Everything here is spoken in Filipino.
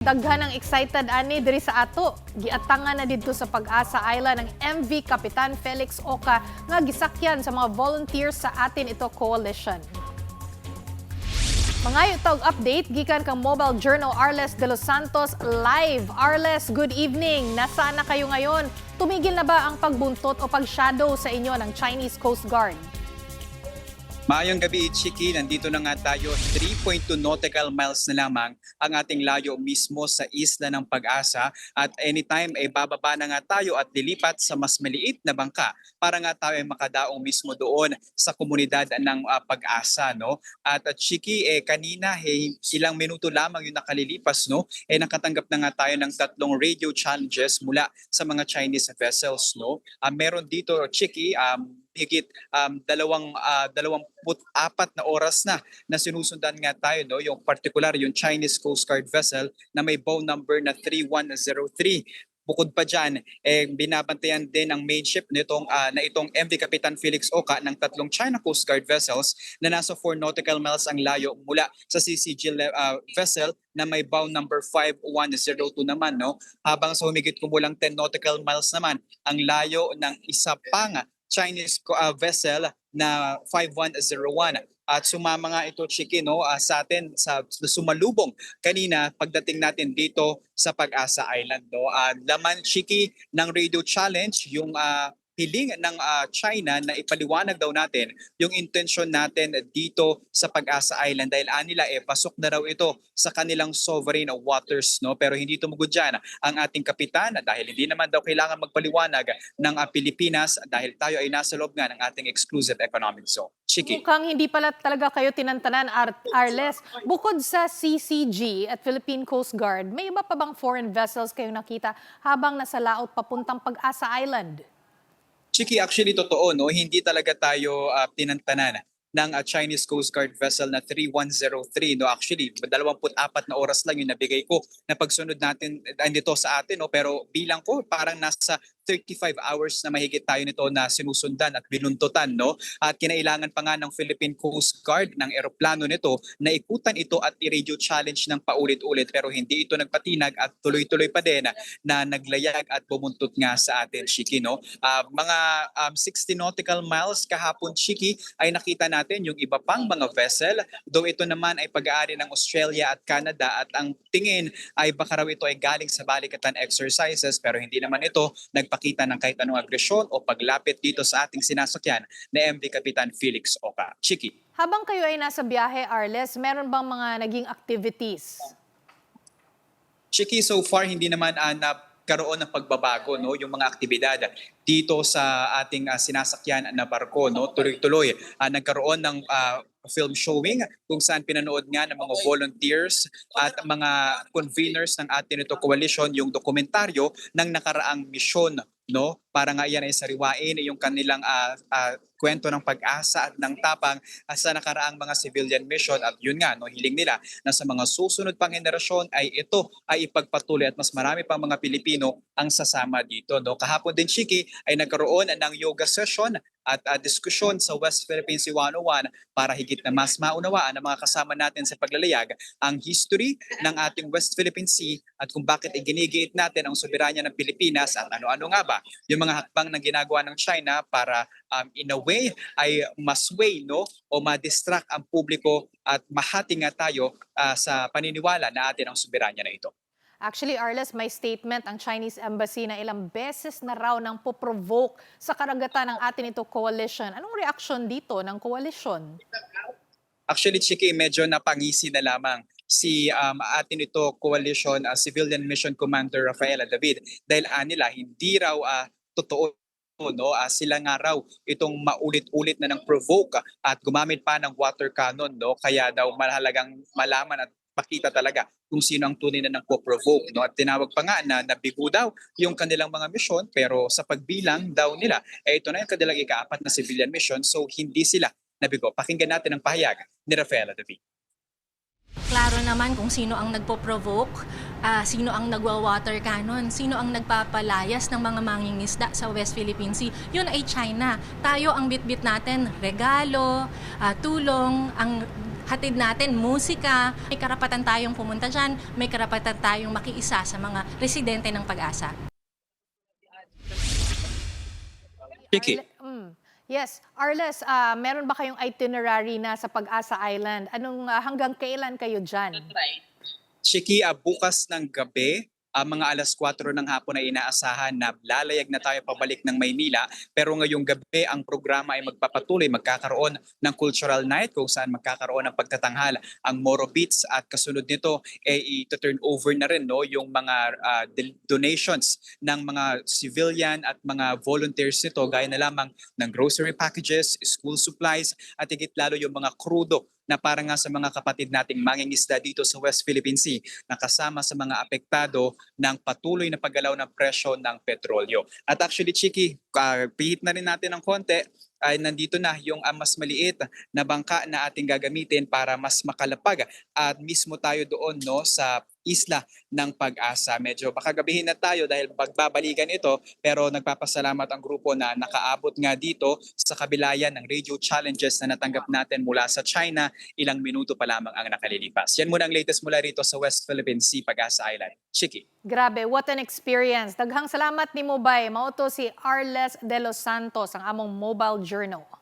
Daghan ang excited ani diri sa ato. Giatangan na didto sa Pag-asa Island ang MV Kapitan Felix Oca nga gisakyan sa mga volunteers sa Atin Ito Coalition. Mga tawag update gikan kang Mobile Journal Arles de los Santos live. Arles, good evening. Nasaan na kayo ngayon? Tumigil na ba ang pagbuntot o pag-shadow sa inyo ng Chinese Coast Guard? Maayong gabi, Chiki. Nandito na nga tayo. 3.2 nautical miles na lamang ang ating layo mismo sa isla ng Pag-asa. At anytime ay bababa na nga tayo at lilipat sa mas maliit na bangka para nga tayo ay makadaong mismo doon sa komunidad ng Pag-asa. No? At Chiki, kanina ilang minuto lamang yung nakalilipas, no? Nakatanggap na nga tayo ng 3 radio challenges mula sa mga Chinese vessels. No? Meron dito, Chiki, higit 24 na oras na sinusundan nga tayo, no, yung particular yung Chinese Coast Guard vessel na may bow number na 3103. Bukod pa dyan, binabantayan din ang main ship na itong MV Kapitan Felix Oca ng 3 China Coast Guard vessels na nasa 4 nautical miles ang layo mula sa CCG vessel na may bow number 5102 naman, no? Habang sa humigit kumulang 10 nautical miles naman ang layo ng isa pang Chinese vessel na 5101. At sumama nga ito, Chiki, no, sa atin sa sumalubong kanina pagdating natin dito sa Pag-asa Island. No? Laman, Chiki, ng radio challenge, yung hiling ng China na ipaliwanag daw natin yung intensyon natin dito sa Pag-asa Island dahil nila pasok na raw ito sa kanilang sovereign waters, no? Pero hindi tumugod dyan ang ating kapitan dahil hindi naman daw kailangan magpaliwanag ng Pilipinas dahil tayo ay nasa loob nga ng ating exclusive economic zone. Chiki. Mukhang hindi pala talaga kayo tinantanan, Arles. Bukod sa CCG at Philippine Coast Guard, may iba pa bang foreign vessels kayo nakita habang nasa laot papuntang Pag-asa Island? Chiki, actually totoo, no? Hindi talaga tayo tinantanan ng Chinese Coast Guard vessel na 3103. No? Actually, 24 na oras lang yung nabigay ko na pagsunod natin dito sa atin. No? Pero bilang ko, parang nasa 35 hours na mahigit tayo nito na sinusundan at binuntutan. No? At kinailangan pa nga ng Philippine Coast Guard ng eroplano nito na ikutan ito at i-radio challenge ng paulit-ulit. Pero hindi ito nagpatinag at tuloy-tuloy pa din na naglayag at bumuntot nga sa atin, Chiki. No? Mga 60 nautical miles kahapon, Chiki, ay nakita natin yung iba pang mga vessel. Though ito naman ay pag-aari ng Australia at Canada at ang tingin ay baka raw ito ay galing sa balikatan exercises pero hindi naman ito nagpakita ng kahit anong agresyon o paglapit dito sa ating sinasakyan na MV Kapitan Felix Oca. Chiki. Habang kayo ay nasa biyahe, Arles, meron bang mga naging activities? Chiki, so far hindi naman nagkaroon ng pagbabago, no, yung mga aktibidad dito sa ating sinasakyan na barko, no. Tuloy-tuloy nagkaroon ng film showing kung saan pinanood nga ng mga volunteers at mga conveners ng Atin Ito Coalition yung dokumentaryo ng nakaraang misyon, no, para nga yan ay sariwain yung kanilang kwento ng pag-asa at ng tapang sa nakaraang mga civilian mission at yun nga, no, hiling nila na sa mga susunod pang henerasyon ay ito ay ipagpatuloy at mas marami pang mga Pilipino ang sasama dito. No. Kahapon din, Chiki, ay nagkaroon ng yoga session at diskusyon sa West Philippine Sea 101 para higit na mas maunawaan ng mga kasama natin sa paglalayag ang history ng ating West Philippine Sea at kung bakit iginigiit natin ang soberanya ng Pilipinas at ano-ano nga ba yung mga hakbang na ginagawa ng China para in a way ay masway, no, o ma-distract ang publiko at mahati nga tayo sa paniniwala na atin ang soberanya na ito. Actually, Arles, may statement ang Chinese Embassy na ilang beses na raw nang poprovoke sa karagatan ng Atin Ito Coalition. Anong reaksyon dito ng coalition? Actually, Chiki, medyo napangisi na lamang si Atin Ito Coalition Civilian Mission Commander Rafaela David dahil nila hindi raw totoo, no, sila nga raw itong maulit-ulit na nang provoke at gumamit pa ng water cannon, no, kaya daw mahalagang malaman at pakita talaga kung sino ang tunay na nagpo-provoke, no? At tinawag pa nga na nabigo daw yung kanilang mga misyon pero sa pagbilang daw nila ito na yung kanilang ika-4 na civilian mission so hindi sila nabigo. Pakinggan natin ang pahayag ni Rafaela David. Klaro naman kung sino ang nagpo-provoke, sino ang nagwa-water cannon, sino ang nagpapalayas ng mga mangingisda sa West Philippine Sea. Yun ay China. Tayo ang bitbit natin, regalo, tulong, ang hatid natin musika. May karapatan tayong pumunta dyan, may karapatan tayong makiisa sa mga residente ng Pag-asa. Chiki. Yes. Arles, meron ba kayong itinerary na sa Pag-asa Island? Hanggang kailan kayo dyan? Chiki, bukas ng gabi, mga alas 4 ng hapon ay inaasahan na lalayag na tayo pabalik ng Maynila. Pero ngayong gabi, ang programa ay magpapatuloy. Magkakaroon ng cultural night kung saan magkakaroon ng pagtatanghal ang Moro Beats at kasunod nito ay i-turn over na rin yung mga donations ng mga civilian at mga volunteers nito gaya na lamang ng grocery packages, school supplies at higit lalo yung mga krudo na para nga sa mga kapatid nating mangingisda dito sa West Philippine Sea na kasama sa mga apektado ng patuloy na paggalaw ng presyo ng petrolyo. At actually, Chiki, pihit na rin natin ng konti, ay nandito na yung mas maliit na bangka na ating gagamitin para mas makalapag at mismo tayo doon sa isla ng Pag-asa. Medyo baka gabihin na tayo dahil pagbabalikan ito pero nagpapasalamat ang grupo na nakaabot nga dito sa kabilayan ng radio challenges na natanggap natin mula sa China. Ilang minuto pa lamang ang nakalilipas. Yan muna ang latest mula rito sa West Philippine Sea, Pag-asa Island. Chiki. Grabe, what an experience. Daghang salamat ni Mobay. Mauto si Arles de los Santos, ang among Mobile Journal.